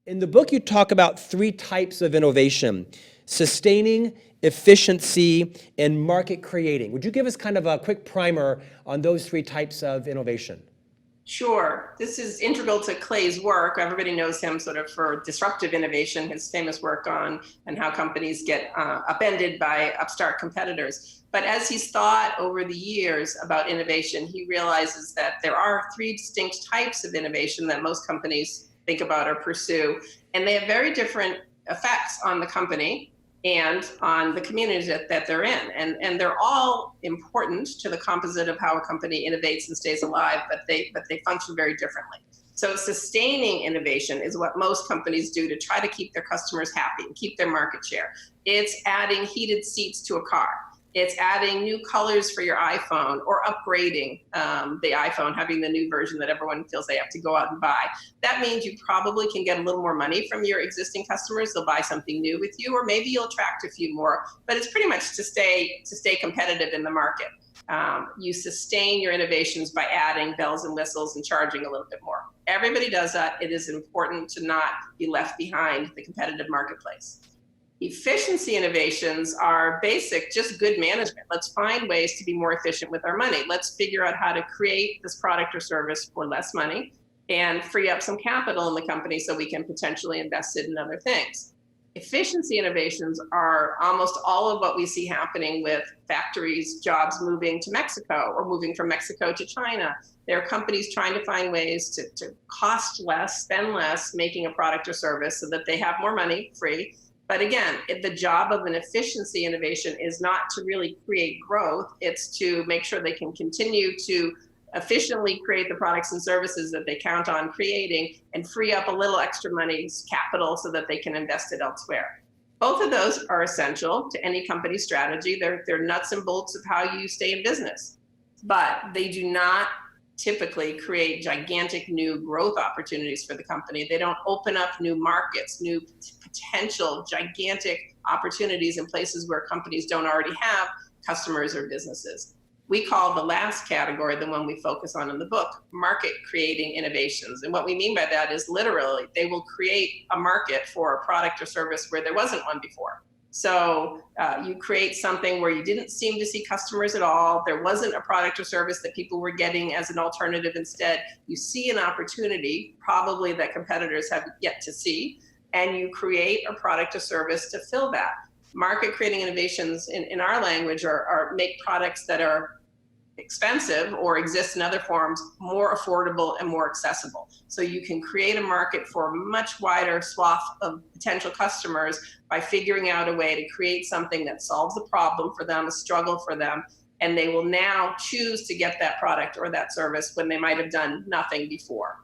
In the book, you talk about three types of innovation: sustaining, efficiency, and market creating. Would you give us kind of a quick primer on those three types of innovation? Sure. This is integral to Clay's work. Everybody knows him sort of for disruptive innovation, his famous work on and how companies get upended by upstart competitors. But as he's thought over the years about innovation, he realizes that there are three distinct types of innovation that most companies think about or pursue, and they have very different effects on the company and on the communities that they're in. And they're all important to the composite of how a company innovates and stays alive, but they function very differently. So sustaining innovation is what most companies do to try to keep their customers happy and keep their market share. It's adding heated seats to a car. It's adding new colors for your iPhone or upgrading the iPhone, having the new version that everyone feels they have to go out and buy. That means you probably can get a little more money from your existing customers. They'll buy something new with you, or maybe you'll attract a few more, but it's pretty much to stay competitive in the market. You sustain your innovations by adding bells and whistles and charging a little bit more. Everybody does that. It is important to not be left behind the competitive marketplace. Efficiency innovations are basic, just good management. Let's find ways to be more efficient with our money. Let's figure out how to create this product or service for less money and free up some capital in the company so we can potentially invest it in other things. Efficiency innovations are almost all of what we see happening with factories, jobs moving to Mexico or moving from Mexico to China. There are companies trying to find ways to cost less, spend less, making a product or service so that they have more money free. But again, the job of an efficiency innovation is not to really create growth. It's to make sure they can continue to efficiently create the products and services that they count on creating and free up a little extra money, capital, so that they can invest it elsewhere. Both of those are essential to any company strategy. They're nuts and bolts of how you stay in business, but they do not typically create gigantic new growth opportunities for the company. They don't open up new markets, new potential gigantic opportunities in places where companies don't already have customers or businesses. We call the last category, the one we focus on in the book, market creating innovations. And what we mean by that is literally they will create a market for a product or service where there wasn't one before. So you create something where you didn't seem to see customers at all. There wasn't a product or service that people were getting as an alternative. Instead, you see an opportunity, probably that competitors have yet to see, and you create a product or service to fill that. Market creating innovations in our language are make products that are expensive or exist in other forms more affordable and more accessible. So you can create a market for a much wider swath of potential customers by figuring out a way to create something that solves a problem for them, a struggle for them, and they will now choose to get that product or that service when they might have done nothing before.